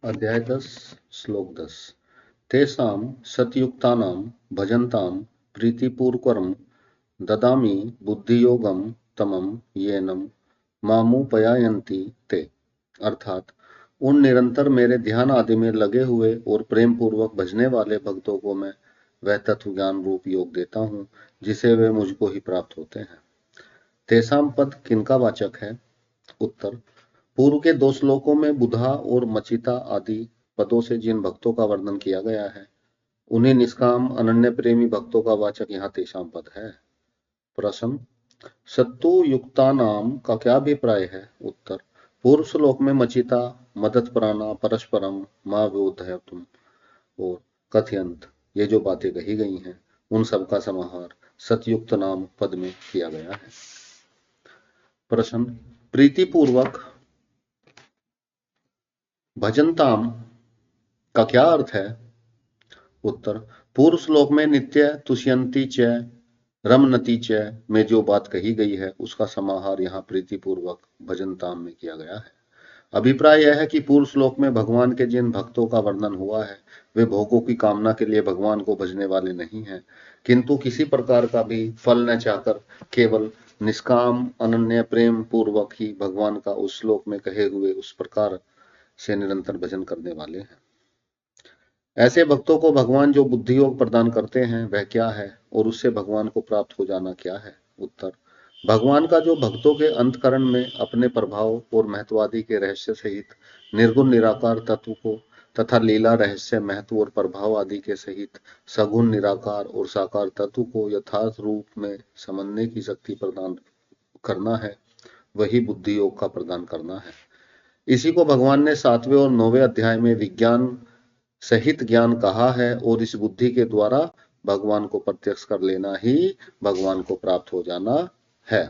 अध्याय 10 श्लोक 10 तेषां सतयुक्तानां भजन्तां प्रीतिपूर्वकं ददामि बुद्धियोगं तमं येनं मामुपयायन्ति ते। अर्थात उन निरंतर मेरे ध्यान आदि में लगे हुए और प्रेम पूर्वक भजने वाले भक्तों को मैं वह तत्व ज्ञान रूप योग देता हूँ जिसे वे मुझको ही प्राप्त होते हैं। तेषां पद किनका वाचक है? उत्तर, पूर्व के 2 श्लोकों में बुधा और मचिता आदि पदों से जिन भक्तों का वर्णन किया गया है उन्हीं निष्काम अनन्य प्रेमी भक्तों का वाचक यहाँ तेषां पद है। प्रश्न, सत्तु युक्ता नाम का क्या अभिप्राय है? उत्तर, पूर्व श्लोक में मचिता, मदतपराना, परस्परम, मां तुम और कथयंत ये जो बातें कही गई हैं उन सब का समाहार सतयुक्त नाम पद में किया गया है। प्रश्न, प्रीतिपूर्वक भजनताम का क्या अर्थ है? उत्तर, पूर्व श्लोक में नित्य तुष्यंती च रमनती च में जो बात कही गई है उसका समाहार यहाँ प्रीतिपूर्वक भजनताम में किया गया है। अभिप्राय यह है कि पूर्व श्लोक में भगवान के जिन भक्तों का वर्णन हुआ है वे भोगों की कामना के लिए भगवान को भजने वाले नहीं हैं, किंतु किसी प्रकार का भी फल न चाहकर केवल निष्काम अनन्य प्रेम पूर्वक ही भगवान का उस श्लोक में कहे हुए उस प्रकार से निरंतर भजन करने वाले हैं। ऐसे भक्तों को भगवान जो बुद्धि योग प्रदान करते हैं वह क्या है और उससे भगवान को प्राप्त हो जाना क्या है? उत्तर, भगवान का जो भक्तों के अंतकरण में अपने प्रभाव और महत्वादि के रहस्य सहित निर्गुण निराकार तत्व को तथा लीला रहस्य महत्व और प्रभाव आदि के सहित सगुण निराकार और साकार तत्व को यथार्थ रूप में समझने की शक्ति प्रदान करना है, वही बुद्धि योग का प्रदान करना है। इसी को भगवान ने 7वें और 9वें अध्याय में विज्ञान सहित ज्ञान कहा है और इस बुद्धि के द्वारा भगवान को प्रत्यक्ष कर लेना ही भगवान को प्राप्त हो जाना है।